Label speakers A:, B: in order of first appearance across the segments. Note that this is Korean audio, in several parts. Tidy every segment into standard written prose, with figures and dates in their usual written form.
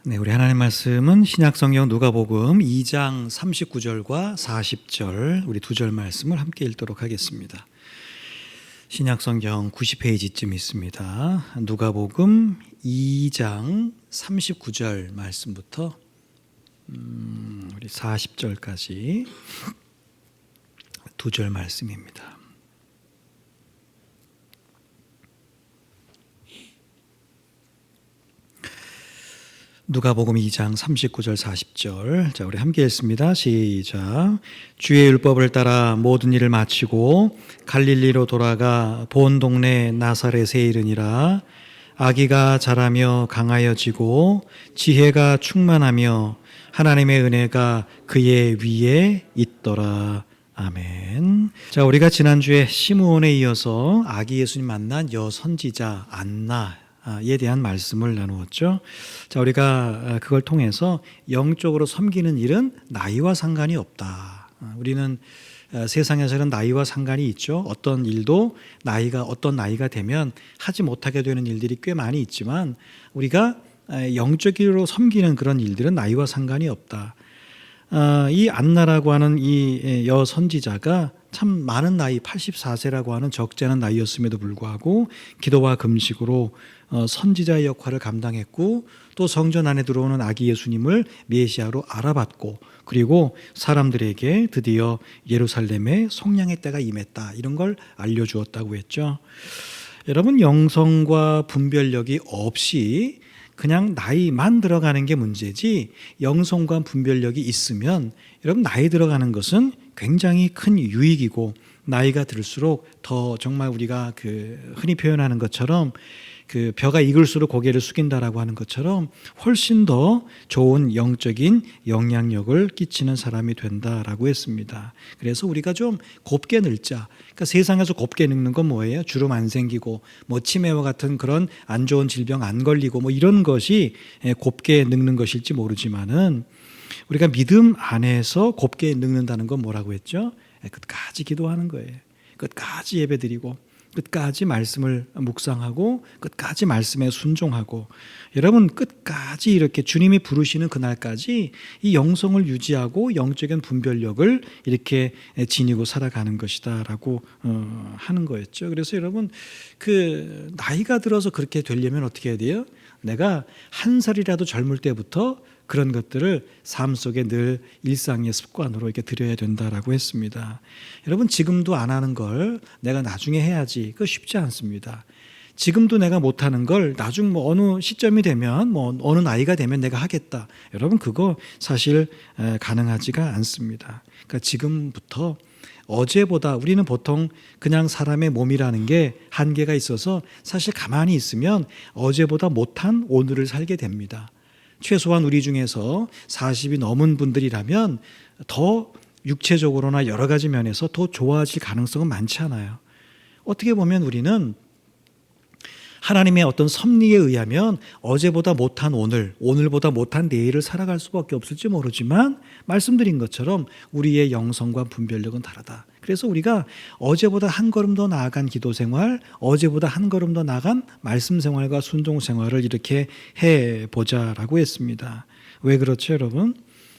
A: 네, 우리 하나님 말씀은 신약성경 누가복음 2장 39절과 40절 우리 두 절 말씀을 함께 읽도록 하겠습니다. 신약성경 90페이지쯤 있습니다. 누가복음 2장 39절 말씀부터 우리 40절까지 두 절 말씀입니다. 누가복음 2장 39절 40절. 자, 우리 함께 읽습니다. 시작. 주의 율법을 따라 모든 일을 마치고 갈릴리로 돌아가 본 동네 나사렛에 이르니라. 아기가 자라며 강하여지고 지혜가 충만하며 하나님의 은혜가 그의 위에 있더라. 아멘. 자, 우리가 지난주에 시므온에 이어서 아기 예수님 만난 여선지자 안나에 대한 말씀을 나누었죠. 자, 우리가 그걸 통해서 영적으로 섬기는 일은 나이와 상관이 없다. 우리는 세상에서는 나이와 상관이 있죠. 어떤 일도 어떤 나이가 되면 하지 못하게 되는 일들이 꽤 많이 있지만 우리가 영적으로 섬기는 그런 일들은 나이와 상관이 없다. 이 안나라고 하는 이 여선지자가 참 많은 나이 84세라고 하는 적지 않은 나이였음에도 불구하고 기도와 금식으로 선지자의 역할을 감당했고 또 성전 안에 들어오는 아기 예수님을 메시아로 알아봤고 그리고 사람들에게 드디어 예루살렘에 속량의 때가 임했다 이런 걸 알려주었다고 했죠. 여러분, 영성과 분별력이 없이 그냥 나이만 들어가는 게 문제지 영성과 분별력이 있으면 여러분 나이 들어가는 것은 굉장히 큰 유익이고 나이가 들수록 더 정말 우리가 흔히 표현하는 것처럼 벼가 익을수록 고개를 숙인다라고 하는 것처럼 훨씬 더 좋은 영적인 영향력을 끼치는 사람이 된다라고 했습니다. 그래서 우리가 좀 곱게 늙자. 그러니까 세상에서 곱게 늙는 건 뭐예요? 주름 안 생기고 치매와 같은 그런 안 좋은 질병 안 걸리고 이런 것이 곱게 늙는 것일지 모르지만은 우리가 믿음 안에서 곱게 늙는다는 건 뭐라고 했죠? 끝까지 기도하는 거예요. 끝까지 예배드리고 끝까지 말씀을 묵상하고 끝까지 말씀에 순종하고 여러분 끝까지 이렇게 주님이 부르시는 그날까지 이 영성을 유지하고 영적인 분별력을 이렇게 지니고 살아가는 것이다라고 하는 거였죠. 그래서 여러분 나이가 들어서 그렇게 되려면 어떻게 해야 돼요? 내가 한 살이라도 젊을 때부터 그런 것들을 삶 속에 늘 일상의 습관으로 이렇게 들여야 된다라고 했습니다. 여러분, 지금도 안 하는 걸 내가 나중에 해야지. 그거 쉽지 않습니다. 지금도 내가 못하는 걸 나중 어느 시점이 되면 어느 나이가 되면 내가 하겠다. 여러분, 그거 사실 가능하지가 않습니다. 그러니까 지금부터 어제보다 우리는 보통 그냥 사람의 몸이라는 게 한계가 있어서 사실 가만히 있으면 어제보다 못한 오늘을 살게 됩니다. 최소한 우리 중에서 40이 넘은 분들이라면 더 육체적으로나 여러 가지 면에서 더 좋아질 가능성은 많지 않아요. 어떻게 보면 우리는 하나님의 어떤 섭리에 의하면 어제보다 못한 오늘보다 못한 내일을 살아갈 수밖에 없을지 모르지만 말씀드린 것처럼 우리의 영성과 분별력은 다르다. 그래서 우리가 어제보다 한 걸음 더 나아간 기도 생활, 어제보다 한 걸음 더 나아간 말씀 생활과 순종 생활을 이렇게 해보자라고 했습니다. 왜 그렇죠, 여러분?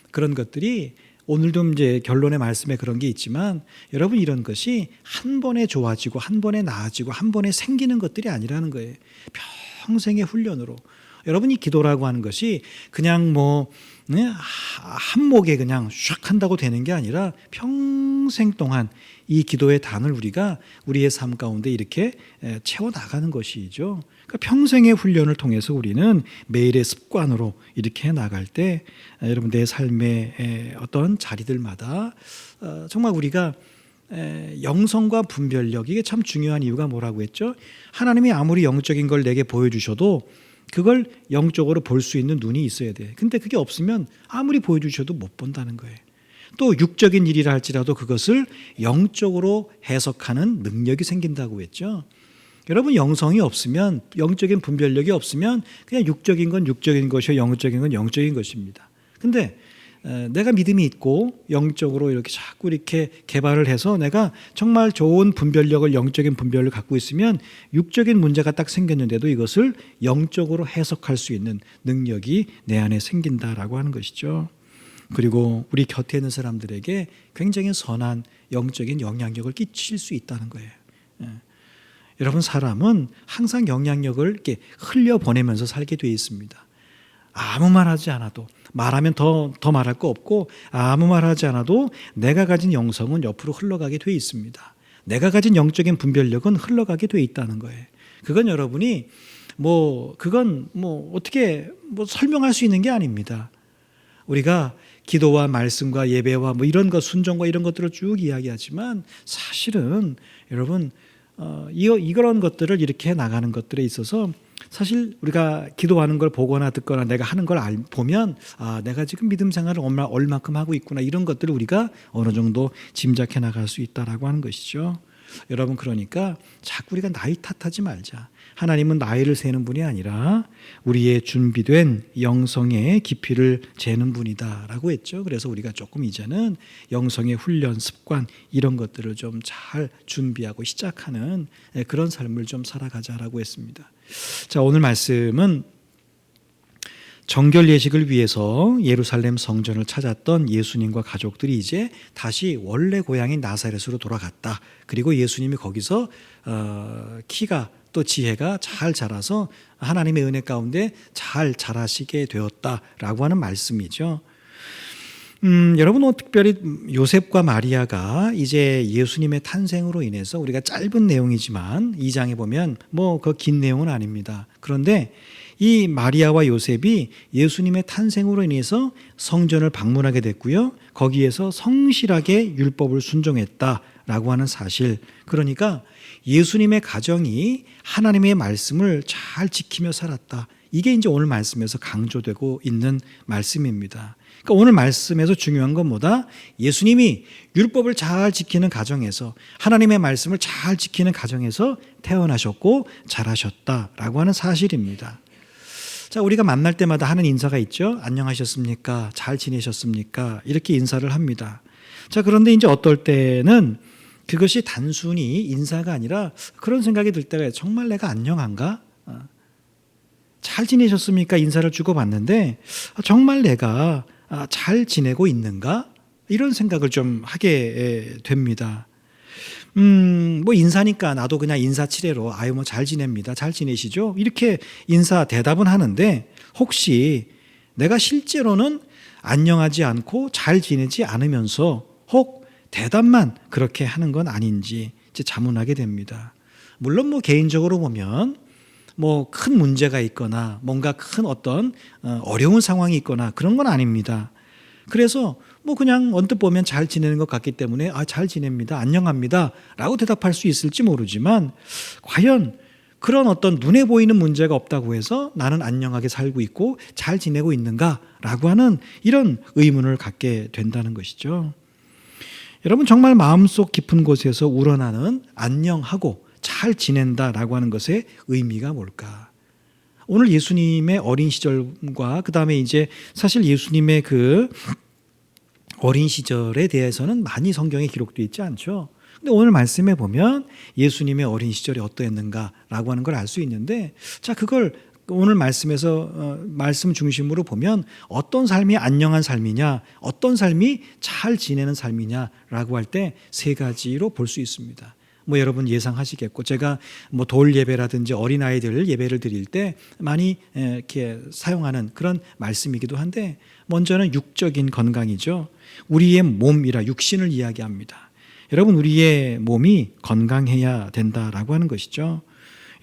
A: 그런 것들이 오늘도 이제 결론의 말씀에 그런 게 있지만 여러분, 이런 것이 한 번에 좋아지고 한 번에 나아지고 한 번에 생기는 것들이 아니라는 거예요. 평생의 훈련으로. 여러분이 기도라고 하는 것이 그냥 한목에 그냥 샥 한다고 되는 게 아니라 평생 동안 이 기도의 단을 우리가 우리의 삶 가운데 이렇게 채워나가는 것이죠. 그러니까 평생의 훈련을 통해서 우리는 매일의 습관으로 이렇게 나갈 때 여러분 내 삶의 어떤 자리들마다 정말 우리가 영성과 분별력, 이게 참 중요한 이유가 뭐라고 했죠? 하나님이 아무리 영적인 걸 내게 보여주셔도 그걸 영적으로 볼 수 있는 눈이 있어야 돼. 근데 그게 없으면 아무리 보여주셔도 못 본다는 거예요. 또 육적인 일이라 할지라도 그것을 영적으로 해석하는 능력이 생긴다고 했죠. 여러분, 영성이 없으면, 영적인 분별력이 없으면 그냥 육적인 건 육적인 것이요 영적인 건 영적인 것입니다. 근데 내가 믿음이 있고 영적으로 이렇게 자꾸 이렇게 개발을 해서 내가 정말 좋은 분별력을, 영적인 분별을 갖고 있으면 육적인 문제가 딱 생겼는데도 이것을 영적으로 해석할 수 있는 능력이 내 안에 생긴다라고 하는 것이죠. 그리고 우리 곁에 있는 사람들에게 굉장히 선한 영적인 영향력을 끼칠 수 있다는 거예요. 여러분, 사람은 항상 영향력을 이렇게 흘려보내면서 살게 되어 있습니다. 아무 말 하지 않아도, 말하면 더 말할 거 없고, 아무 말 하지 않아도 내가 가진 영성은 옆으로 흘러가게 되어 있습니다. 내가 가진 영적인 분별력은 흘러가게 되어 있다는 거예요. 그건 여러분이 그건 어떻게 설명할 수 있는 게 아닙니다. 우리가 기도와 말씀과 예배와 이런 것, 순종과 이런 것들을 쭉 이야기하지만 사실은 여러분, 이런 것들을 이렇게 나가는 것들에 있어서 사실 우리가 기도하는 걸 보거나 듣거나 내가 하는 걸 보면 내가 지금 믿음 생활을 얼마큼 하고 있구나, 이런 것들을 우리가 어느 정도 짐작해 나갈 수 있다라고 하는 것이죠. 여러분, 그러니까 자꾸 우리가 나이 탓하지 말자. 하나님은 나이를 세는 분이 아니라 우리의 준비된 영성의 깊이를 재는 분이다라고 했죠. 그래서 우리가 조금 이제는 영성의 훈련, 습관 이런 것들을 좀 잘 준비하고 시작하는 그런 삶을 좀 살아가자라고 했습니다. 자, 오늘 말씀은 정결 예식을 위해서 예루살렘 성전을 찾았던 예수님과 가족들이 이제 다시 원래 고향인 나사렛으로 돌아갔다. 그리고 예수님이 거기서 키가 또 지혜가 잘 자라서 하나님의 은혜 가운데 잘 자라시게 되었다라고 하는 말씀이죠. 여러분, 특별히 요셉과 마리아가 이제 예수님의 탄생으로 인해서 우리가 짧은 내용이지만 2장에 보면 그 긴 내용은 아닙니다. 그런데 이 마리아와 요셉이 예수님의 탄생으로 인해서 성전을 방문하게 됐고요. 거기에서 성실하게 율법을 순종했다라고 하는 사실. 그러니까 예수님의 가정이 하나님의 말씀을 잘 지키며 살았다. 이게 이제 오늘 말씀에서 강조되고 있는 말씀입니다. 그러니까 오늘 말씀에서 중요한 건 뭐다? 예수님이 율법을 잘 지키는 가정에서, 하나님의 말씀을 잘 지키는 가정에서 태어나셨고 자라셨다라고 하는 사실입니다. 자, 우리가 만날 때마다 하는 인사가 있죠. 안녕하셨습니까? 잘 지내셨습니까? 이렇게 인사를 합니다. 자, 그런데 이제 어떨 때는 그것이 단순히 인사가 아니라 그런 생각이 들 때가 정말 내가 안녕한가? 잘 지내셨습니까? 인사를 주고받는데 정말 내가 잘 지내고 있는가? 이런 생각을 좀 하게 됩니다. 인사니까 나도 그냥 인사치레로 잘 지냅니다. 잘 지내시죠? 이렇게 인사 대답은 하는데 혹시 내가 실제로는 안녕하지 않고 잘 지내지 않으면서 혹 대답만 그렇게 하는 건 아닌지 이제 자문하게 됩니다. 물론 개인적으로 보면 큰 문제가 있거나 뭔가 큰 어떤 어려운 상황이 있거나 그런 건 아닙니다. 그래서 그냥 언뜻 보면 잘 지내는 것 같기 때문에 잘 지냅니다, 안녕합니다 라고 대답할 수 있을지 모르지만 과연 그런 어떤 눈에 보이는 문제가 없다고 해서 나는 안녕하게 살고 있고 잘 지내고 있는가 라고 하는 이런 의문을 갖게 된다는 것이죠. 여러분, 정말 마음속 깊은 곳에서 우러나는 안녕하고 잘 지낸다라고 하는 것의 의미가 뭘까? 오늘 예수님의 어린 시절과 그 다음에 이제 사실 예수님의 그 어린 시절에 대해서는 많이 성경에 기록되어 있지 않죠. 근데 오늘 말씀에 보면 예수님의 어린 시절이 어떠했는가라고 하는 걸 알 수 있는데, 자, 그걸 오늘 말씀에서 말씀 중심으로 보면 어떤 삶이 안녕한 삶이냐, 어떤 삶이 잘 지내는 삶이냐라고 할 때 세 가지로 볼 수 있습니다. 여러분 예상하시겠고, 제가 돌 예배라든지 어린아이들 예배를 드릴 때 많이 이렇게 사용하는 그런 말씀이기도 한데, 먼저는 육적인 건강이죠. 우리의 몸이라 육신을 이야기합니다. 여러분, 우리의 몸이 건강해야 된다라고 하는 것이죠.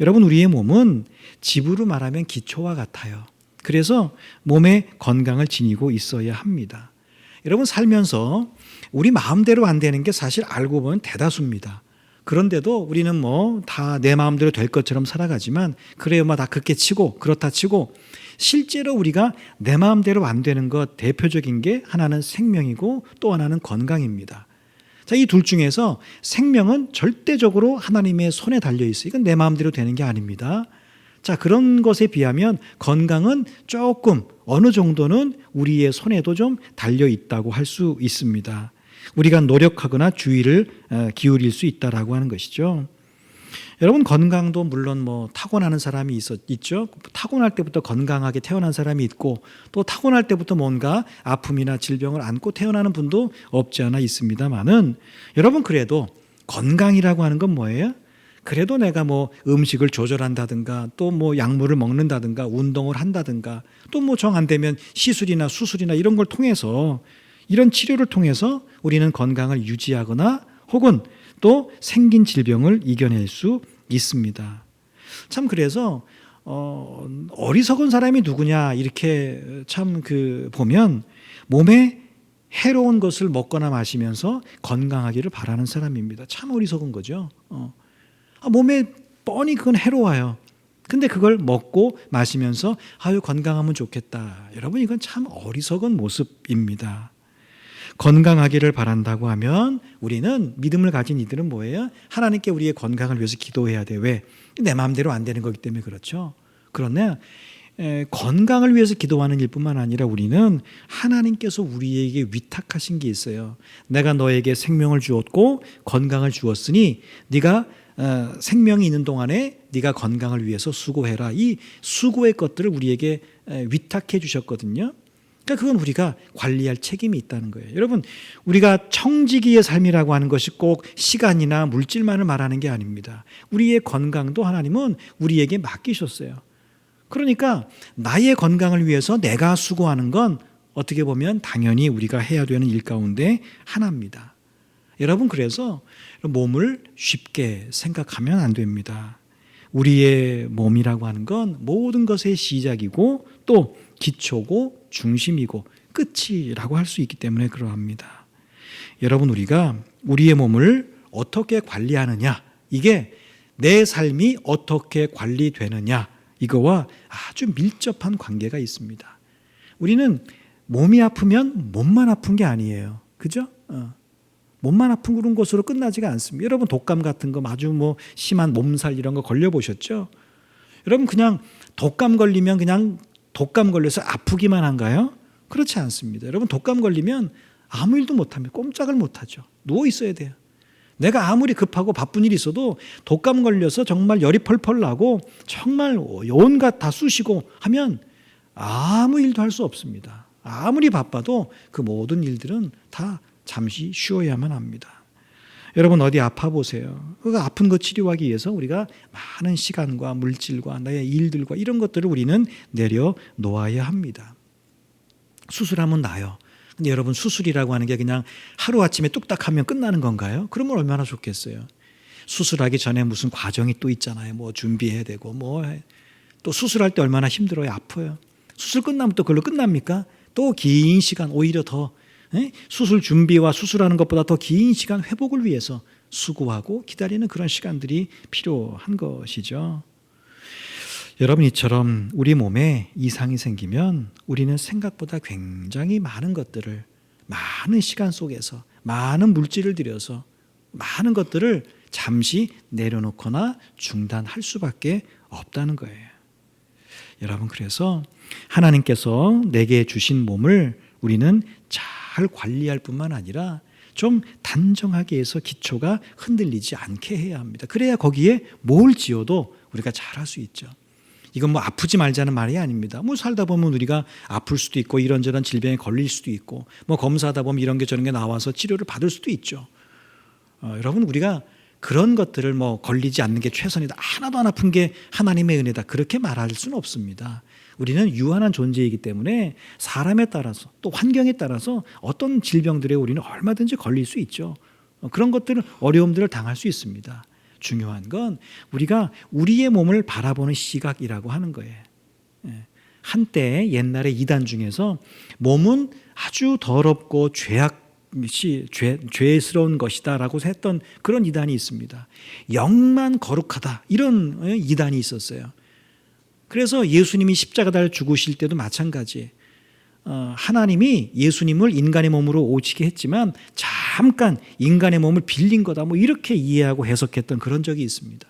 A: 여러분, 우리의 몸은 집으로 말하면 기초와 같아요. 그래서 몸의 건강을 지니고 있어야 합니다. 여러분, 살면서 우리 마음대로 안 되는 게 사실 알고 보면 대다수입니다. 그런데도 우리는 다 내 마음대로 될 것처럼 살아가지만, 그래요, 다 그렇게 치고 그렇다 치고, 실제로 우리가 내 마음대로 안 되는 것 대표적인 게 하나는 생명이고 또 하나는 건강입니다. 자, 이 둘 중에서 생명은 절대적으로 하나님의 손에 달려 있어요. 이건 내 마음대로 되는 게 아닙니다. 자, 그런 것에 비하면 건강은 조금 어느 정도는 우리의 손에도 좀 달려 있다고 할 수 있습니다. 우리가 노력하거나 주의를 기울일 수 있다라고 하는 것이죠. 여러분, 건강도 물론 뭐 타고나는 사람이 있죠. 타고날 때부터 건강하게 태어난 사람이 있고, 또 타고날 때부터 뭔가 아픔이나 질병을 안고 태어나는 분도 없지 않아 있습니다만은, 여러분, 그래도 건강이라고 하는 건 뭐예요? 그래도 내가 뭐 음식을 조절한다든가, 또 뭐 약물을 먹는다든가, 운동을 한다든가, 또 뭐 정 안 되면 시술이나 수술이나 이런 걸 통해서, 이런 치료를 통해서 우리는 건강을 유지하거나 혹은 또 생긴 질병을 이겨낼 수 있습니다. 참, 그래서 어리석은 사람이 누구냐 이렇게 참 보면 몸에 해로운 것을 먹거나 마시면서 건강하기를 바라는 사람입니다. 참 어리석은 거죠. 몸에 뻔히 그건 해로워요. 근데 그걸 먹고 마시면서 아유, 건강하면 좋겠다. 여러분, 이건 참 어리석은 모습입니다. 건강하기를 바란다고 하면 우리는, 믿음을 가진 이들은 뭐예요? 하나님께 우리의 건강을 위해서 기도해야 돼. 왜? 내 마음대로 안 되는 거기 때문에 그렇죠. 그런데 건강을 위해서 기도하는 일뿐만 아니라 우리는 하나님께서 우리에게 위탁하신 게 있어요. 내가 너에게 생명을 주었고 건강을 주었으니 네가 생명이 있는 동안에 네가 건강을 위해서 수고해라. 이 수고의 것들을 우리에게 위탁해 주셨거든요. 그러니까 그건 우리가 관리할 책임이 있다는 거예요. 여러분, 우리가 청지기의 삶이라고 하는 것이 꼭 시간이나 물질만을 말하는 게 아닙니다. 우리의 건강도 하나님은 우리에게 맡기셨어요. 그러니까 나의 건강을 위해서 내가 수고하는 건 어떻게 보면 당연히 우리가 해야 되는 일 가운데 하나입니다. 여러분, 그래서 몸을 쉽게 생각하면 안 됩니다. 우리의 몸이라고 하는 건 모든 것의 시작이고 또 기초고 중심이고 끝이라고 할 수 있기 때문에 그러합니다. 여러분, 우리가 우리의 몸을 어떻게 관리하느냐, 이게 내 삶이 어떻게 관리되느냐, 이거와 아주 밀접한 관계가 있습니다. 우리는 몸이 아프면 몸만 아픈 게 아니에요. 그죠? 몸만 아픈 그런 것으로 끝나지가 않습니다. 여러분, 독감 같은 거 아주 뭐 심한 몸살 이런 거 걸려보셨죠? 여러분, 그냥 독감 걸리면 그냥 독감 걸려서 아프기만 한가요? 그렇지 않습니다. 여러분, 독감 걸리면 아무 일도 못합니다. 꼼짝을 못하죠. 누워 있어야 돼요. 내가 아무리 급하고 바쁜 일이 있어도 독감 걸려서 정말 열이 펄펄 나고 정말 온갖 다 쑤시고 하면 아무 일도 할 수 없습니다. 아무리 바빠도 그 모든 일들은 다 잠시 쉬어야만 합니다. 여러분, 어디 아파 보세요. 그 아픈 거 치료하기 위해서 우리가 많은 시간과 물질과 나의 일들과 이런 것들을 우리는 내려놓아야 합니다. 수술하면 나요. 근데 여러분, 수술이라고 하는 게 그냥 하루아침에 뚝딱하면 끝나는 건가요? 그러면 얼마나 좋겠어요. 수술하기 전에 무슨 과정이 또 있잖아요. 뭐 준비해야 되고 또 수술할 때 얼마나 힘들어요. 아파요. 수술 끝나면 또 그걸로 끝납니까? 또 긴 시간, 오히려 더 수술 준비와 수술하는 것보다 더 긴 시간 회복을 위해서 수고하고 기다리는 그런 시간들이 필요한 것이죠. 여러분, 이처럼 우리 몸에 이상이 생기면 우리는 생각보다 굉장히 많은 것들을, 많은 시간 속에서 많은 물질을 들여서 많은 것들을 잠시 내려놓거나 중단할 수밖에 없다는 거예요. 여러분, 그래서 하나님께서 내게 주신 몸을 우리는 잘 관리할 뿐만 아니라 좀 단정하게 해서 기초가 흔들리지 않게 해야 합니다. 그래야 거기에 뭘 지어도 우리가 잘할 수 있죠. 이건 뭐 아프지 말자는 말이 아닙니다. 뭐 살다 보면 우리가 아플 수도 있고 이런저런 질병에 걸릴 수도 있고 뭐 검사하다 보면 이런 게 저런 게 나와서 치료를 받을 수도 있죠. 여러분, 우리가 그런 것들을 뭐 걸리지 않는 게 최선이다, 하나도 안 아픈 게 하나님의 은혜다, 그렇게 말할 수는 없습니다. 우리는 유한한 존재이기 때문에 사람에 따라서 또 환경에 따라서 어떤 질병들에 우리는 얼마든지 걸릴 수 있죠. 그런 것들은 어려움들을 당할 수 있습니다. 중요한 건 우리가 우리의 몸을 바라보는 시각이라고 하는 거예요. 한때 옛날에 이단 중에서 몸은 아주 더럽고 죄스러운 것이다라고 했던 그런 이단이 있습니다. 영만 거룩하다, 이런 이단이 있었어요. 그래서 예수님이 십자가를 죽으실 때도 마찬가지. 하나님이 예수님을 인간의 몸으로 오시게 했지만 잠깐 인간의 몸을 빌린 거다, 뭐 이렇게 이해하고 해석했던 그런 적이 있습니다.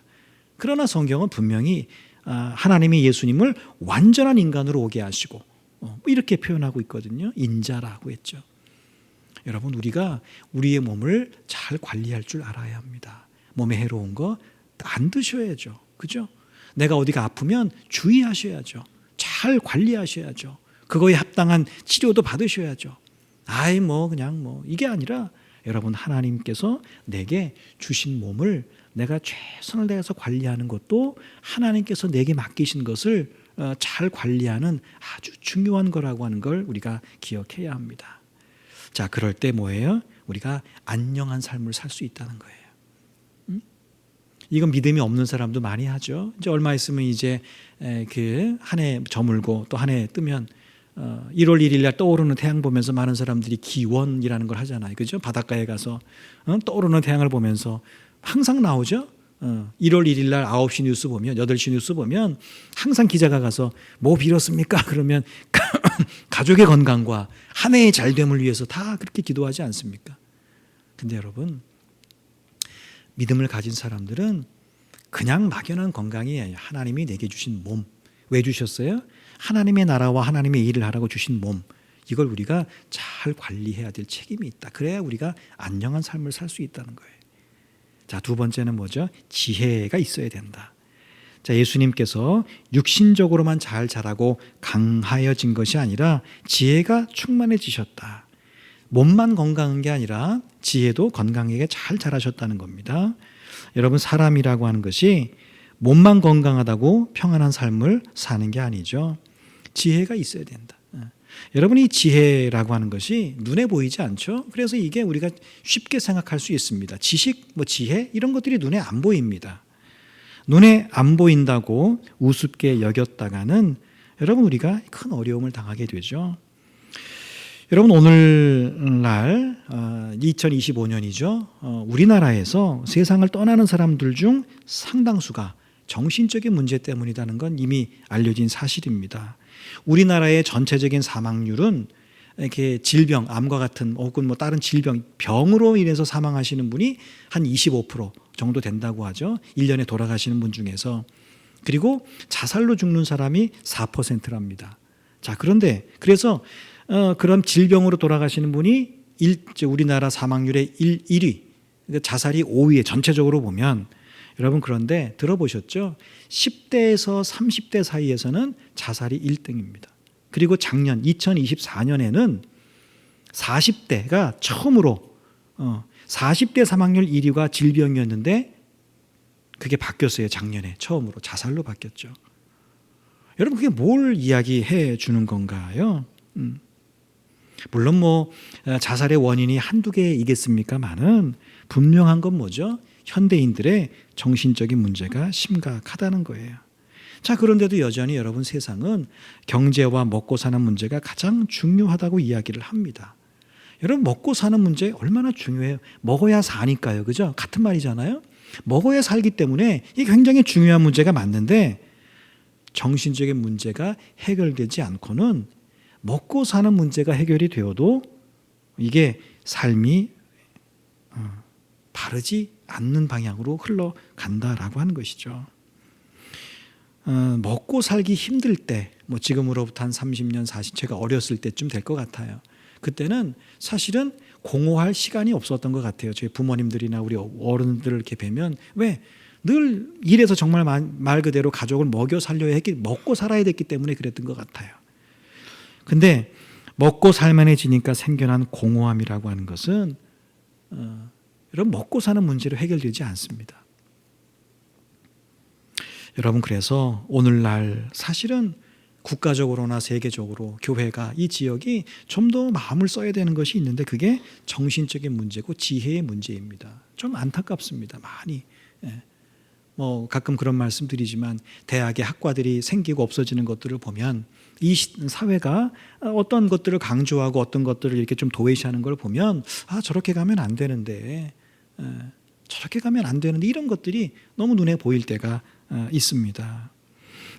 A: 그러나 성경은 분명히 하나님의 예수님을 완전한 인간으로 오게 하시고 이렇게 표현하고 있거든요. 인자라고 했죠. 여러분, 우리가 우리의 몸을 잘 관리할 줄 알아야 합니다. 몸에 해로운 거 안 드셔야죠. 그죠? 내가 어디가 아프면 주의하셔야죠. 잘 관리하셔야죠. 그거에 합당한 치료도 받으셔야죠. 이게 아니라 여러분, 하나님께서 내게 주신 몸을 내가 최선을 다해서 관리하는 것도 하나님께서 내게 맡기신 것을 잘 관리하는 아주 중요한 거라고 하는 걸 우리가 기억해야 합니다. 자, 그럴 때 뭐예요? 우리가 안녕한 삶을 살 수 있다는 거예요. 이건 믿음이 없는 사람도 많이 하죠. 이제 얼마 있으면 이제 그 한 해 저물고 또 한 해 뜨면 1월 1일 날 떠오르는 태양 보면서 많은 사람들이 기원이라는 걸 하잖아요. 그죠? 바닷가에 가서 떠오르는 태양을 보면서 항상 나오죠. 1월 1일 날 9시 뉴스 보면, 8시 뉴스 보면 항상 기자가 가서 뭐 빌었습니까? 그러면 가족의 건강과 한 해의 잘됨을 위해서 다 그렇게 기도하지 않습니까? 근데 여러분, 믿음을 가진 사람들은 그냥 막연한 건강이 아니에요. 하나님이 내게 주신 몸. 왜 주셨어요? 하나님의 나라와 하나님의 일을 하라고 주신 몸. 이걸 우리가 잘 관리해야 될 책임이 있다. 그래야 우리가 안녕한 삶을 살 수 있다는 거예요. 자, 두 번째는 뭐죠? 지혜가 있어야 된다. 자, 예수님께서 육신적으로만 잘 자라고 강하여진 것이 아니라 지혜가 충만해지셨다. 몸만 건강한 게 아니라 지혜도 건강하게 잘 자라셨다는 겁니다. 여러분, 사람이라고 하는 것이 몸만 건강하다고 평안한 삶을 사는 게 아니죠. 지혜가 있어야 된다. 여러분이 지혜라고 하는 것이 눈에 보이지 않죠. 그래서 이게 우리가 쉽게 생각할 수 있습니다. 지식, 지혜 이런 것들이 눈에 안 보입니다. 눈에 안 보인다고 우습게 여겼다가는 여러분, 우리가 큰 어려움을 당하게 되죠. 여러분, 오늘날 2025년이죠. 우리나라에서 세상을 떠나는 사람들 중 상당수가 정신적인 문제 때문이라는 건 이미 알려진 사실입니다. 우리나라의 전체적인 사망률은 이렇게 질병, 암과 같은 혹은 다른 질병, 병으로 인해서 사망하시는 분이 한 25% 정도 된다고 하죠. 1년에 돌아가시는 분 중에서. 그리고 자살로 죽는 사람이 4%랍니다. 자, 그런데 그래서 그런 질병으로 돌아가시는 분이 우리나라 사망률의 1위, 자살이 5위에 전체적으로 보면, 여러분, 그런데 들어보셨죠? 10대에서 30대 사이에서는 자살이 1등입니다. 그리고 작년 2024년에는 40대가 처음으로 40대 사망률 1위가 질병이었는데 그게 바뀌었어요. 작년에 처음으로 자살로 바뀌었죠. 여러분, 그게 뭘 이야기해 주는 건가요? 물론 자살의 원인이 한두 개이겠습니까만은 분명한 건 뭐죠? 현대인들의 정신적인 문제가 심각하다는 거예요. 자, 그런데도 여전히 여러분, 세상은 경제와 먹고 사는 문제가 가장 중요하다고 이야기를 합니다. 여러분, 먹고 사는 문제 얼마나 중요해요. 먹어야 사니까요. 그죠? 같은 말이잖아요. 먹어야 살기 때문에 이게 굉장히 중요한 문제가 맞는데 정신적인 문제가 해결되지 않고는 먹고 사는 문제가 해결이 되어도 이게 삶이 바르지 않는 방향으로 흘러간다라고 하는 것이죠. 먹고 살기 힘들 때, 지금으로부터 한 30년, 40, 제가 어렸을 때쯤 될 것 같아요. 그때는 사실은 공허할 시간이 없었던 것 같아요. 저희 부모님들이나 우리 어른들을 이렇게 뵈면 왜? 늘 일해서 정말 말 그대로 가족을 먹여 살려야 먹고 살아야 됐기 때문에 그랬던 것 같아요. 근데 먹고 살만해지니까 생겨난 공허함이라고 하는 것은 여러분, 먹고 사는 문제로 해결되지 않습니다. 여러분, 그래서 오늘날 사실은 국가적으로나 세계적으로 교회가 이 지역이 좀 더 마음을 써야 되는 것이 있는데 그게 정신적인 문제고 지혜의 문제입니다. 좀 안타깝습니다. 많이. 가끔 그런 말씀 드리지만 대학의 학과들이 생기고 없어지는 것들을 보면 이 사회가 어떤 것들을 강조하고 어떤 것들을 이렇게 좀 도외시하는 걸 보면 저렇게 가면 안 되는데 저렇게 가면 안 되는데 이런 것들이 너무 눈에 보일 때가 있습니다.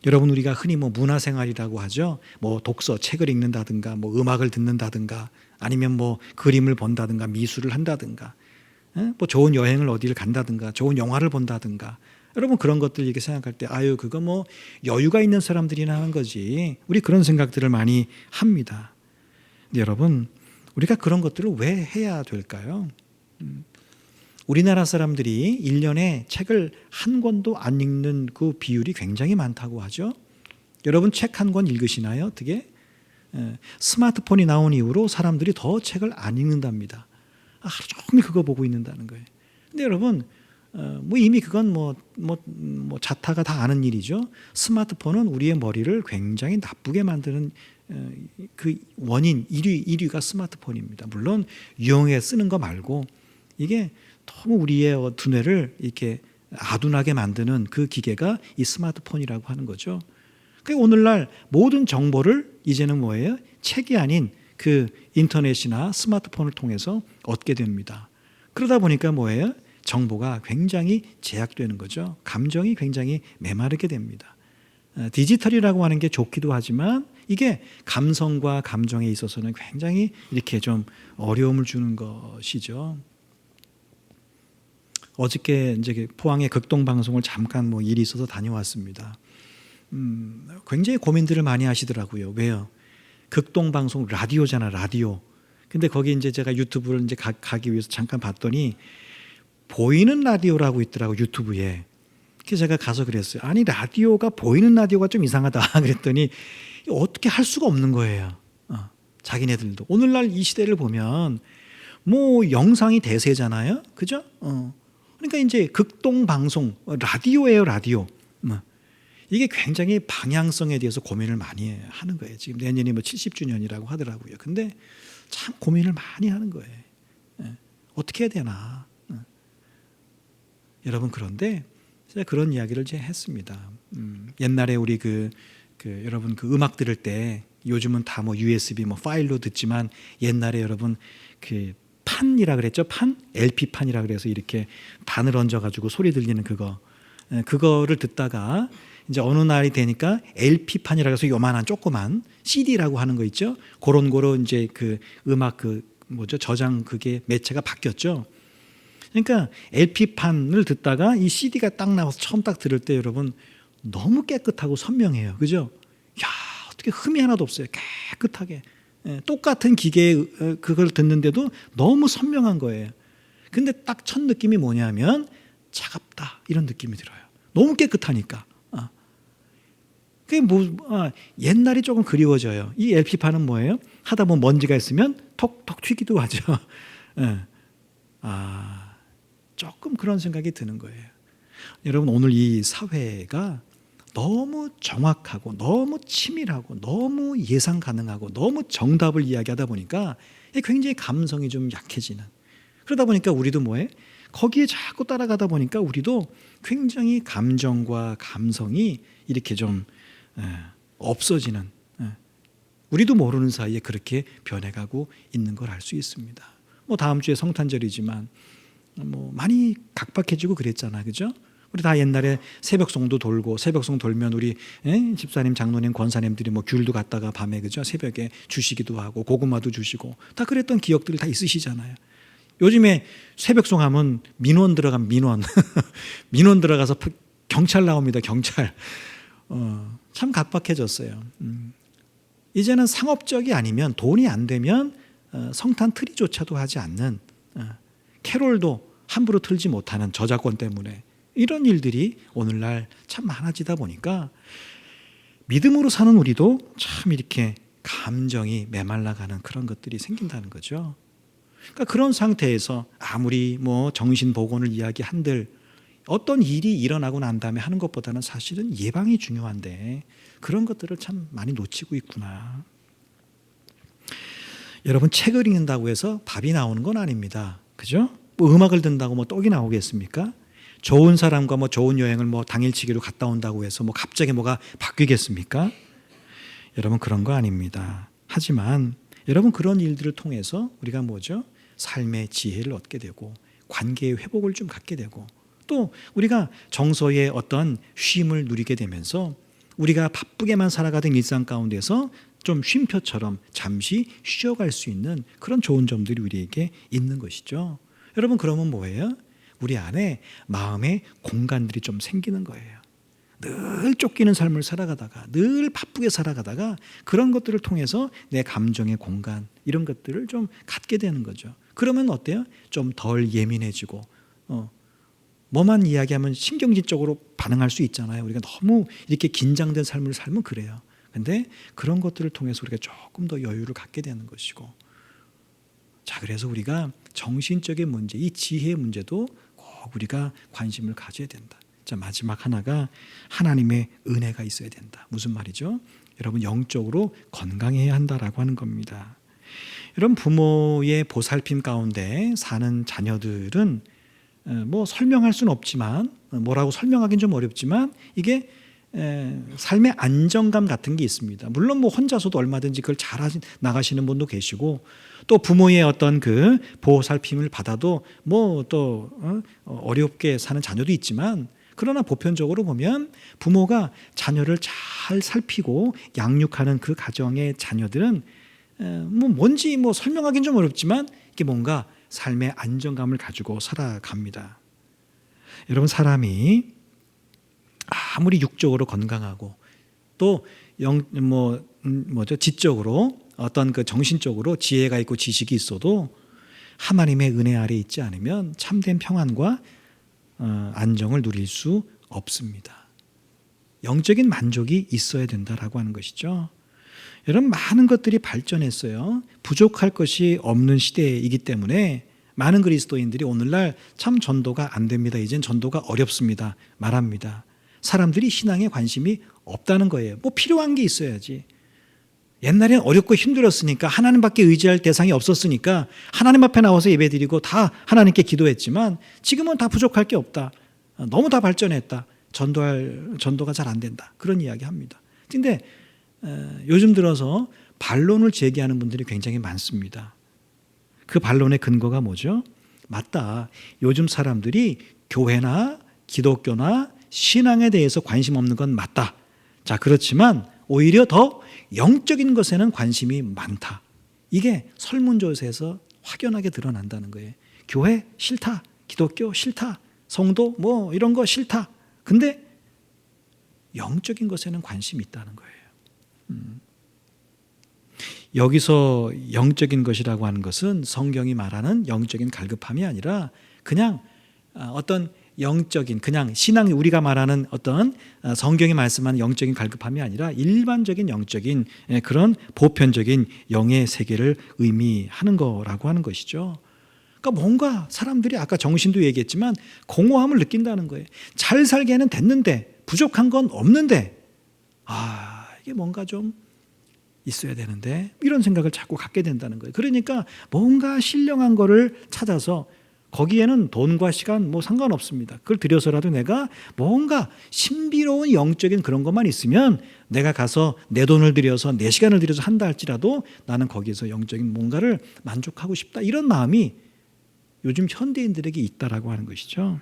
A: 여러분, 우리가 흔히 문화생활이라고 하죠. 독서, 책을 읽는다든가 음악을 듣는다든가 아니면 그림을 본다든가 미술을 한다든가 좋은 여행을 어디를 간다든가 좋은 영화를 본다든가 여러분 그런 것들 이렇게 생각할 때 아유 그거 뭐 여유가 있는 사람들이나 하는 거지. 우리 그런 생각들을 많이 합니다. 근데 여러분 우리가 그런 것들을 왜 해야 될까요? 우리나라 사람들이 1년에 책을 한 권도 안 읽는 그 비율이 굉장히 많다고 하죠. 여러분 책 한 권 읽으시나요? 어떻게? 스마트폰이 나온 이후로 사람들이 더 책을 안 읽는답니다. 하루 종일 그거 보고 있는다는 거예요. 근데 여러분 뭐 이미 그건 뭐 자타가 다 아는 일이죠. 스마트폰은 우리의 머리를 굉장히 나쁘게 만드는 그 원인 1위가 스마트폰입니다. 물론 유용하게 쓰는 거 말고 이게 너무 우리의 두뇌를 이렇게 아둔하게 만드는 그 기계가 이 스마트폰이라고 하는 거죠. 그러니까 오늘날 모든 정보를 이제는 뭐예요? 책이 아닌 그 인터넷이나 스마트폰을 통해서 얻게 됩니다. 그러다 보니까 뭐예요? 정보가 굉장히 제약되는 거죠. 감정이 굉장히 메마르게 됩니다. 디지털이라고 하는 게 좋기도 하지만 이게 감성과 감정에 있어서는 굉장히 이렇게 좀 어려움을 주는 것이죠. 어저께 이제 포항의 극동 방송을 잠깐 뭐 일이 있어서 다녀왔습니다. 굉장히 고민들을 많이 하시더라고요. 왜요? 극동 방송 라디오잖아, 라디오. 근데 거기 이제 제가 유튜브를 이제 가기 위해서 잠깐 봤더니 보이는 라디오라고 있더라고 유튜브에. 그래서 제가 가서 그랬어요. 아니 라디오가 보이는 라디오가 좀 이상하다. 그랬더니 어떻게 할 수가 없는 거예요. 자기네들도 오늘날 이 시대를 보면 뭐 영상이 대세잖아요, 그죠? 그러니까 이제 극동 방송 라디오예요, 라디오. 이게 굉장히 방향성에 대해서 고민을 많이 하는 거예요. 지금 내년이 뭐 70주년이라고 하더라고요. 근데 참 고민을 많이 하는 거예요. 어떻게 해야 되나? 여러분 그런데 제가 그런 이야기를 제가 했습니다. 옛날에 우리 여러분 그 음악 들을 때 요즘은 다 뭐 USB 뭐 파일로 듣지만 옛날에 여러분 그 판이라 그랬죠? 판? LP 판이라 그래서 이렇게 반을 얹어 가지고 소리 들리는 그거를 듣다가 이제 어느 날이 되니까 LP 판이라 해서 요만한 조그만 CD라고 하는 거 있죠? 그런 거로 이제 그 음악 저장 그게 매체가 바뀌었죠. 그러니까 LP판을 듣다가 이 CD가 딱 나와서 처음 딱 들을 때 여러분 너무 깨끗하고 선명해요. 그죠? 야, 어떻게 흠이 하나도 없어요. 깨끗하게. 똑같은 기계에 그걸 듣는데도 너무 선명한 거예요. 근데 딱 첫 느낌이 뭐냐면 차갑다 이런 느낌이 들어요. 너무 깨끗하니까. 그게 옛날이 조금 그리워져요. 이 LP판은 뭐예요? 하다 보면 먼지가 있으면 톡톡 튀기도 하죠. 조금 그런 생각이 드는 거예요. 여러분 오늘 이 사회가 너무 정확하고 너무 치밀하고 너무 예상 가능하고 너무 정답을 이야기하다 보니까 굉장히 감성이 좀 약해지는, 그러다 보니까 우리도 뭐해? 거기에 자꾸 따라가다 보니까 우리도 굉장히 감정과 감성이 이렇게 좀 없어지는, 우리도 모르는 사이에 그렇게 변해가고 있는 걸 알 수 있습니다. 뭐 다음 주에 성탄절이지만 뭐 많이 각박해지고 그랬잖아, 그죠? 우리 다 옛날에 새벽송도 돌고, 새벽송 돌면 우리 집사님, 장로님, 권사님들이 뭐 귤도 갖다가 밤에 그죠? 새벽에 주시기도 하고 고구마도 주시고 다 그랬던 기억들이 다 있으시잖아요. 요즘에 새벽송 하면 민원 들어가면 민원 들어가서 경찰 나옵니다. 경찰. 참 각박해졌어요. 이제는 상업적이 아니면 돈이 안 되면 성탄 트리조차도 하지 않는, 캐롤도 함부로 틀지 못하는 저작권 때문에 이런 일들이 오늘날 참 많아지다 보니까 믿음으로 사는 우리도 참 이렇게 감정이 메말라가는 그런 것들이 생긴다는 거죠. 그러니까 그런 상태에서 아무리 뭐 정신보건을 이야기한들 어떤 일이 일어나고 난 다음에 하는 것보다는 사실은 예방이 중요한데 그런 것들을 참 많이 놓치고 있구나. 여러분 책을 읽는다고 해서 밥이 나오는 건 아닙니다. 그죠? 뭐 음악을 듣는다고 뭐 떡이 나오겠습니까? 좋은 사람과 뭐 좋은 여행을 뭐 당일치기로 갔다 온다고 해서 뭐 갑자기 뭐가 바뀌겠습니까? 여러분 그런 거 아닙니다. 하지만 여러분 그런 일들을 통해서 우리가 뭐죠? 삶의 지혜를 얻게 되고 관계의 회복을 좀 갖게 되고 또 우리가 정서의 어떤 쉼을 누리게 되면서 우리가 바쁘게만 살아가던 일상 가운데서 좀 쉼표처럼 잠시 쉬어갈 수 있는 그런 좋은 점들이 우리에게 있는 것이죠. 여러분 그러면 뭐예요? 우리 안에 마음의 공간들이 좀 생기는 거예요. 늘 쫓기는 삶을 살아가다가 늘 바쁘게 살아가다가 그런 것들을 통해서 내 감정의 공간 이런 것들을 좀 갖게 되는 거죠. 그러면 어때요? 좀 덜 예민해지고 뭐만 이야기하면 신경질적으로 반응할 수 있잖아요. 우리가 너무 이렇게 긴장된 삶을 살면 그래요. 근데 그런 것들을 통해서 우리가 조금 더 여유를 갖게 되는 것이고, 자, 그래서 우리가 정신적인 문제, 이 지혜의 문제도 꼭 우리가 관심을 가져야 된다. 자, 마지막 하나가 하나님의 은혜가 있어야 된다. 무슨 말이죠? 여러분, 영적으로 건강해야 한다라고 하는 겁니다. 여러분, 부모의 보살핌 가운데 사는 자녀들은 뭐 설명할 수는 없지만, 뭐라고 설명하기는 좀 어렵지만 이게 삶의 안정감 같은 게 있습니다. 물론 뭐 혼자서도 얼마든지 그걸 잘 나가시는 분도 계시고, 또 부모의 어떤 그 보살핌을 받아도 뭐 또 어렵게 사는 자녀도 있지만, 그러나 보편적으로 보면 부모가 자녀를 잘 살피고 양육하는 그 가정의 자녀들은 뭐 뭔지 뭐 설명하기는 좀 어렵지만 이게 뭔가 삶의 안정감을 가지고 살아갑니다. 여러분, 사람이 아무리 육적으로 건강하고 또 지적으로 어떤 그 정신적으로 지혜가 있고 지식이 있어도 하나님의 은혜 아래 있지 않으면 참된 평안과 안정을 누릴 수 없습니다. 영적인 만족이 있어야 된다라고 하는 것이죠. 여러분, 많은 것들이 발전했어요. 부족할 것이 없는 시대이기 때문에 많은 그리스도인들이 오늘날 참 전도가 안 됩니다. 이젠 전도가 어렵습니다. 말합니다. 사람들이 신앙에 관심이 없다는 거예요. 뭐 필요한 게 있어야지. 옛날엔 어렵고 힘들었으니까 하나님밖에 의지할 대상이 없었으니까 하나님 앞에 나와서 예배드리고 다 하나님께 기도했지만 지금은 다 부족할 게 없다. 너무 다 발전했다. 전도가 잘 안 된다. 그런 이야기 합니다. 그런데 요즘 들어서 반론을 제기하는 분들이 굉장히 많습니다. 그 반론의 근거가 뭐죠? 맞다. 요즘 사람들이 교회나 기독교나 신앙에 대해서 관심 없는 건 맞다. 자, 그렇지만 오히려 더 영적인 것에는 관심이 많다. 이게 설문조사에서 확연하게 드러난다는 거예요. 교회 싫다. 기독교 싫다. 성도 뭐 이런 거 싫다. 근데 영적인 것에는 관심이 있다는 거예요. 여기서 영적인 것이라고 하는 것은 성경이 말하는 영적인 갈급함이 아니라 그냥 어떤 영적인 그냥 신앙 우리가 말하는 어떤 성경이 말씀하는 영적인 갈급함이 아니라 일반적인 영적인 그런 보편적인 영의 세계를 의미하는 거라고 하는 것이죠. 그러니까 뭔가 사람들이 아까 정신도 얘기했지만 공허함을 느낀다는 거예요. 잘 살게는 됐는데 부족한 건 없는데 이게 뭔가 좀 있어야 되는데 이런 생각을 자꾸 갖게 된다는 거예요. 그러니까 뭔가 신령한 거를 찾아서 거기에는 돈과 시간 뭐 상관없습니다. 그걸 들여서라도 내가 뭔가 신비로운 영적인 그런 것만 있으면 내가 가서 내 돈을 들여서 내 시간을 들여서 한다 할지라도 나는 거기에서 영적인 뭔가를 만족하고 싶다. 이런 마음이 요즘 현대인들에게 있다라고 하는 것이죠.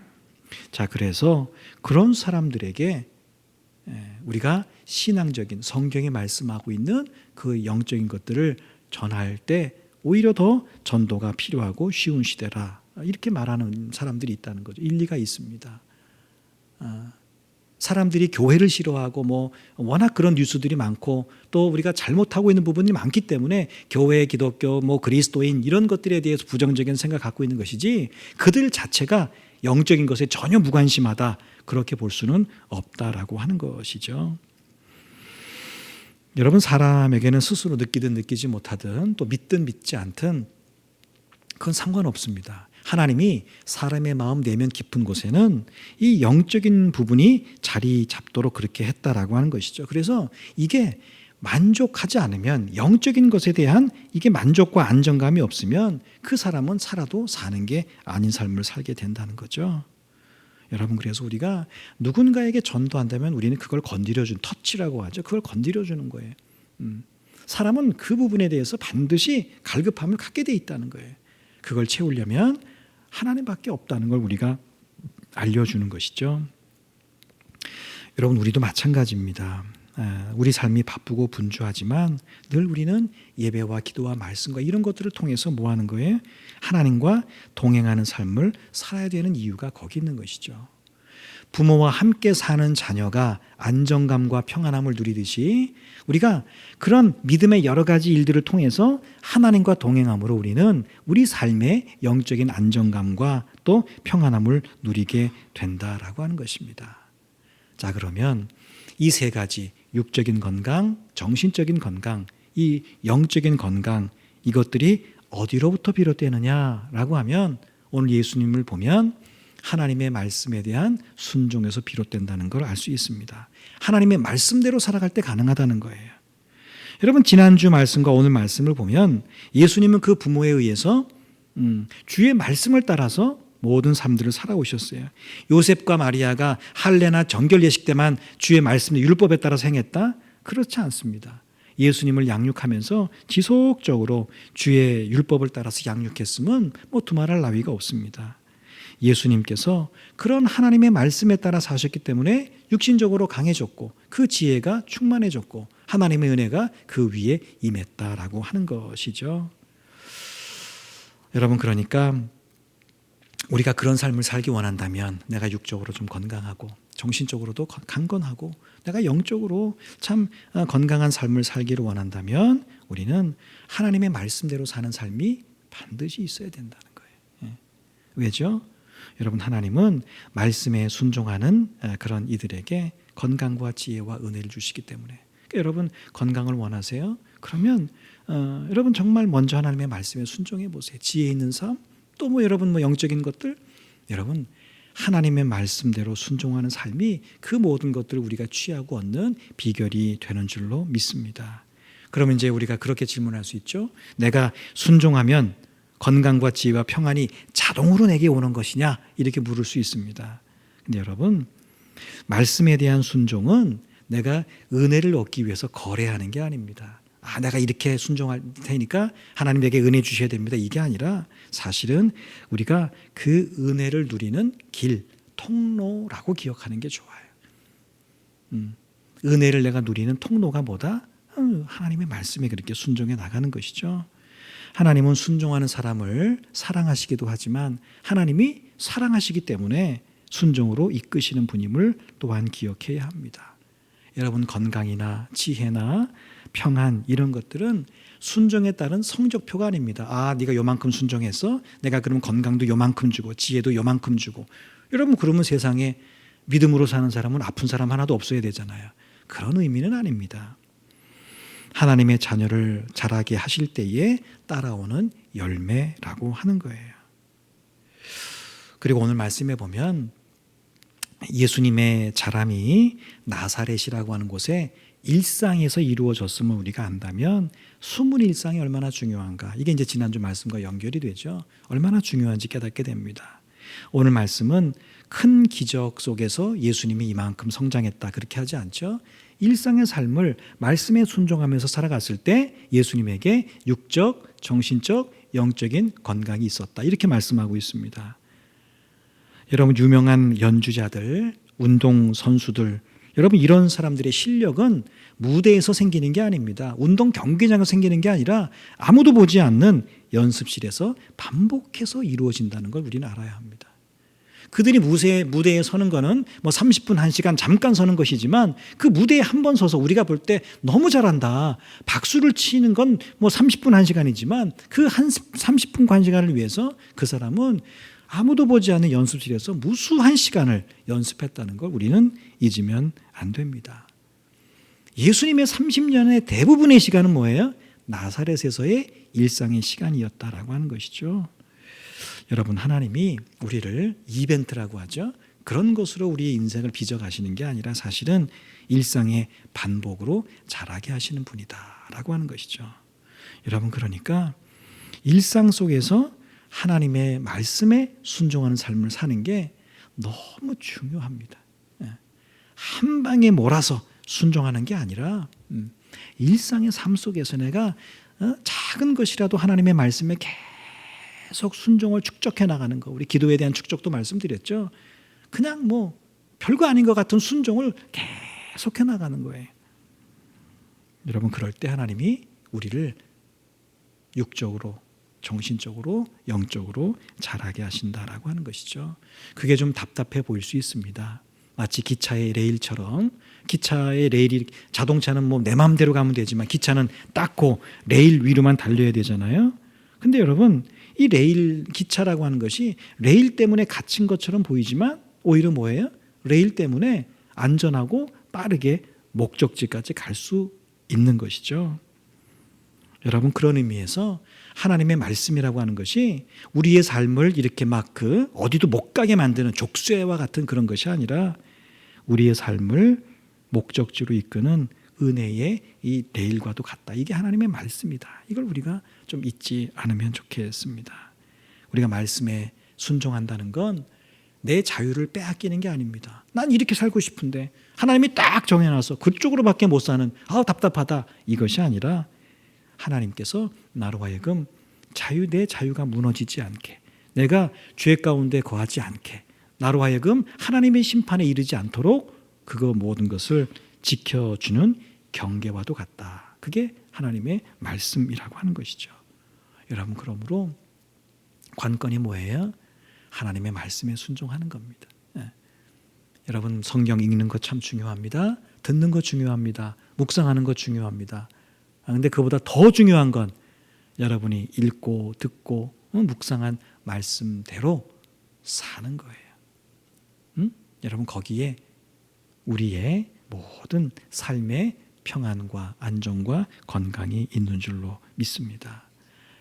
A: 자, 그래서 그런 사람들에게 우리가 신앙적인 성경이 말씀하고 있는 그 영적인 것들을 전할 때 오히려 더 전도가 필요하고 쉬운 시대라. 이렇게 말하는 사람들이 있다는 거죠. 일리가 있습니다. 사람들이 교회를 싫어하고 뭐 워낙 그런 뉴스들이 많고 또 우리가 잘못하고 있는 부분이 많기 때문에 교회, 기독교, 뭐 그리스도인 이런 것들에 대해서 부정적인 생각을 갖고 있는 것이지 그들 자체가 영적인 것에 전혀 무관심하다. 그렇게 볼 수는 없다라고 하는 것이죠. 여러분, 사람에게는 스스로 느끼든 느끼지 못하든 또 믿든 믿지 않든 그건 상관없습니다. 하나님이 사람의 마음 내면 깊은 곳에는 이 영적인 부분이 자리 잡도록 그렇게 했다라고 하는 것이죠. 그래서 이게 만족하지 않으면 영적인 것에 대한 이게 만족과 안정감이 없으면 그 사람은 살아도 사는 게 아닌 삶을 살게 된다는 거죠. 여러분, 그래서 우리가 누군가에게 전도한다면 우리는 그걸 건드려준 터치라고 하죠. 그걸 건드려주는 거예요. 사람은 그 부분에 대해서 반드시 갈급함을 갖게 돼 있다는 거예요. 그걸 채우려면 하나님밖에 없다는 걸 우리가 알려주는 것이죠. 여러분, 우리도 마찬가지입니다. 우리 삶이 바쁘고 분주하지만 늘 우리는 예배와 기도와 말씀과 이런 것들을 통해서 뭐 하는 거예요? 하나님과 동행하는 삶을 살아야 되는 이유가 거기 있는 것이죠. 부모와 함께 사는 자녀가 안정감과 평안함을 누리듯이 우리가 그런 믿음의 여러 가지 일들을 통해서 하나님과 동행함으로 우리는 우리 삶의 영적인 안정감과 또 평안함을 누리게 된다라고 하는 것입니다. 자, 그러면 이 세 가지, 육적인 건강, 정신적인 건강, 이 영적인 건강, 이것들이 어디로부터 비롯되느냐라고 하면 오늘 예수님을 보면 하나님의 말씀에 대한 순종에서 비롯된다는 걸 알 수 있습니다. 하나님의 말씀대로 살아갈 때 가능하다는 거예요. 여러분, 지난주 말씀과 오늘 말씀을 보면 예수님은 그 부모에 의해서 주의 말씀을 따라서 모든 삶들을 살아오셨어요. 요셉과 마리아가 할례나 정결 예식 때만 주의 말씀의 율법에 따라서 행했다? 그렇지 않습니다. 예수님을 양육하면서 지속적으로 주의 율법을 따라서 양육했으면 뭐 두말할 나위가 없습니다. 예수님께서 그런 하나님의 말씀에 따라 사셨기 때문에 육신적으로 강해졌고 그 지혜가 충만해졌고 하나님의 은혜가 그 위에 임했다라고 하는 것이죠. 여러분, 그러니까 우리가 그런 삶을 살기 원한다면 내가 육적으로 좀 건강하고 정신적으로도 강건하고 내가 영적으로 참 건강한 삶을 살기를 원한다면 우리는 하나님의 말씀대로 사는 삶이 반드시 있어야 된다는 거예요. 왜죠? 여러분, 하나님은 말씀에 순종하는 그런 이들에게 건강과 지혜와 은혜를 주시기 때문에 그러니까 여러분 건강을 원하세요? 그러면 여러분 정말 먼저 하나님의 말씀에 순종해 보세요. 지혜 있는 삶, 또 뭐 여러분 뭐 영적인 것들, 여러분 하나님의 말씀대로 순종하는 삶이 그 모든 것들을 우리가 취하고 얻는 비결이 되는 줄로 믿습니다. 그러면 이제 우리가 그렇게 질문할 수 있죠. 내가 순종하면 건강과 지혜와 평안이 자동으로 내게 오는 것이냐? 이렇게 물을 수 있습니다. 근데 여러분, 말씀에 대한 순종은 내가 은혜를 얻기 위해서 거래하는 게 아닙니다. 내가 이렇게 순종할 테니까 하나님 내게 은혜 주셔야 됩니다. 이게 아니라 사실은 우리가 그 은혜를 누리는 길, 통로라고 기억하는 게 좋아요. 은혜를 내가 누리는 통로가 뭐다? 하나님의 말씀에 그렇게 순종해 나가는 것이죠. 하나님은 순종하는 사람을 사랑하시기도 하지만 하나님이 사랑하시기 때문에 순종으로 이끄시는 분임을 또한 기억해야 합니다. 여러분, 건강이나 지혜나 평안 이런 것들은 순종에 따른 성적표가 아닙니다. 네가 요만큼 순종했어? 내가 그러면 건강도 요만큼 주고 지혜도 요만큼 주고. 여러분, 그러면 세상에 믿음으로 사는 사람은 아픈 사람 하나도 없어야 되잖아요. 그런 의미는 아닙니다. 하나님의 자녀를 자라게 하실 때에 따라오는 열매라고 하는 거예요. 그리고 오늘 말씀에 보면 예수님의 자람이 나사렛이라고 하는 곳에 일상에서 이루어졌음을 우리가 안다면 숨은 일상이 얼마나 중요한가, 이게 이제 지난주 말씀과 연결이 되죠. 얼마나 중요한지 깨닫게 됩니다. 오늘 말씀은 큰 기적 속에서 예수님이 이만큼 성장했다 그렇게 하지 않죠. 일상의 삶을 말씀에 순종하면서 살아갔을 때 예수님에게 육적, 정신적, 영적인 건강이 있었다 이렇게 말씀하고 있습니다. 여러분, 유명한 연주자들, 운동선수들, 여러분 이런 사람들의 실력은 무대에서 생기는 게 아닙니다. 운동 경기장에서 생기는 게 아니라 아무도 보지 않는 연습실에서 반복해서 이루어진다는 걸 우리는 알아야 합니다. 그들이 무대에 서는 거는 뭐 30분, 1시간 잠깐 서는 것이지만 그 무대에 한 번 서서 우리가 볼 때 너무 잘한다, 박수를 치는 건 뭐 30분, 1시간이지만 그 한 30분, 1시간을 위해서 그 사람은 아무도 보지 않는 연습실에서 무수한 시간을 연습했다는 걸 우리는 잊으면 안 됩니다. 예수님의 30년의 대부분의 시간은 뭐예요? 나사렛에서의 일상의 시간이었다라고 하는 것이죠. 여러분, 하나님이 우리를 이벤트라고 하죠. 그런 것으로 우리의 인생을 빚어가시는 게 아니라 사실은 일상의 반복으로 자라게 하시는 분이다라고 하는 것이죠. 여러분, 그러니까 일상 속에서 하나님의 말씀에 순종하는 삶을 사는 게 너무 중요합니다. 한 방에 몰아서 순종하는 게 아니라 일상의 삶 속에서 내가 작은 것이라도 하나님의 말씀에 계속 순종을 축적해 나가는 거. 우리 기도에 대한 축적도 말씀드렸죠. 그냥 뭐 별거 아닌 것 같은 순종을 계속해 나가는 거예요. 여러분 그럴 때 하나님이 우리를 육적으로, 정신적으로, 영적으로 자라게 하신다라고 하는 것이죠. 그게 좀 답답해 보일 수 있습니다. 마치 기차의 레일처럼, 기차의 레일이, 자동차는 뭐 내 마음대로 가면 되지만 기차는 닦고 레일 위로만 달려야 되잖아요. 근데 여러분 이 레일, 기차라고 하는 것이 레일 때문에 갇힌 것처럼 보이지만 오히려 뭐예요? 레일 때문에 안전하고 빠르게 목적지까지 갈 수 있는 것이죠. 여러분 그런 의미에서 하나님의 말씀이라고 하는 것이 우리의 삶을 이렇게 막 어디도 못 가게 만드는 족쇄와 같은 그런 것이 아니라 우리의 삶을 목적지로 이끄는 은혜의 이 레일과도 같다. 이게 하나님의 말씀이다. 이걸 우리가 좀 잊지 않으면 좋겠습니다. 우리가 말씀에 순종한다는 건 내 자유를 빼앗기는 게 아닙니다. 난 이렇게 살고 싶은데 하나님이 딱 정해놔서 그쪽으로밖에 못 사는 답답하다 이것이 아니라 하나님께서 나로 하여금 내 자유가 무너지지 않게, 내가 죄 가운데 거하지 않게, 나로 하여금 하나님의 심판에 이르지 않도록 그거 모든 것을 지켜주는 경계와도 같다. 그게 하나님의 말씀이라고 하는 것이죠. 여러분 그러므로 관건이 뭐예요? 하나님의 말씀에 순종하는 겁니다. 여러분 성경 읽는 것 참 중요합니다. 듣는 것 중요합니다. 묵상하는 것 중요합니다. 그런데 그보다 더 중요한 건 여러분이 읽고 듣고 묵상한 말씀대로 사는 거예요. 여러분 거기에 우리의 모든 삶의 평안과 안정과 건강이 있는 줄로 믿습니다.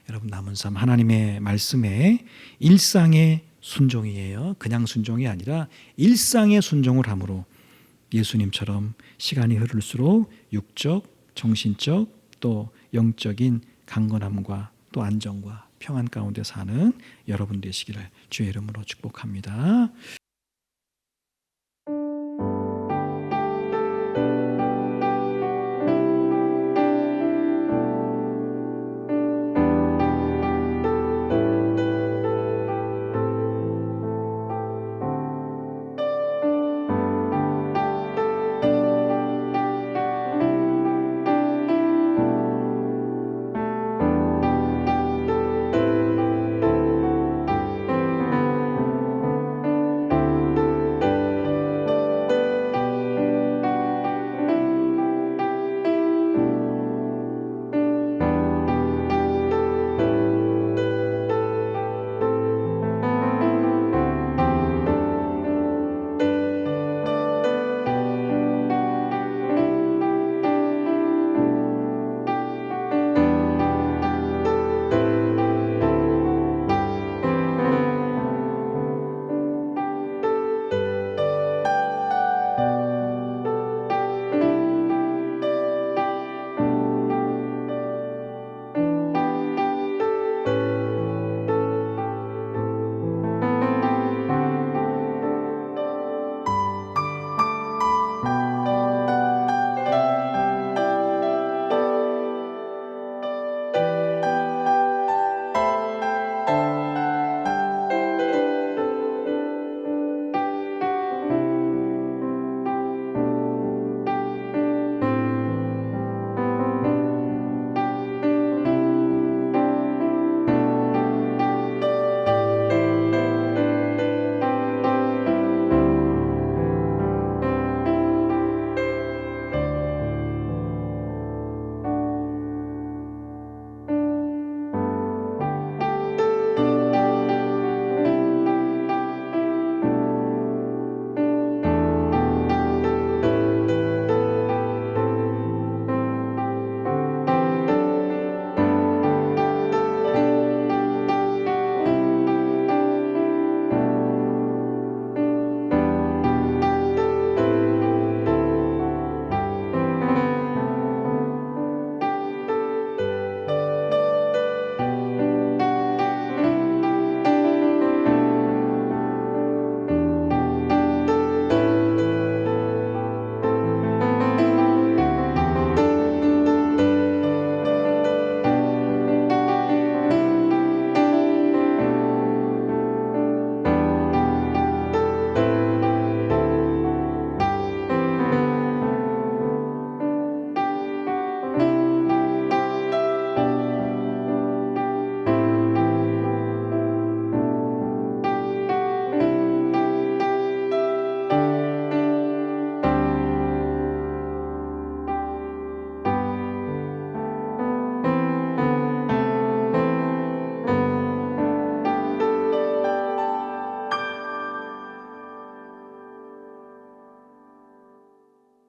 A: 여러분 남은 삶 하나님의 말씀에 일상의 순종이에요. 그냥 순종이 아니라 일상의 순종을 함으로 예수님처럼 시간이 흐를수록 육적, 정신적 또 영적인 강건함과 또 안정과 평안 가운데 사는 여러분 되시기를 주의 이름으로 축복합니다.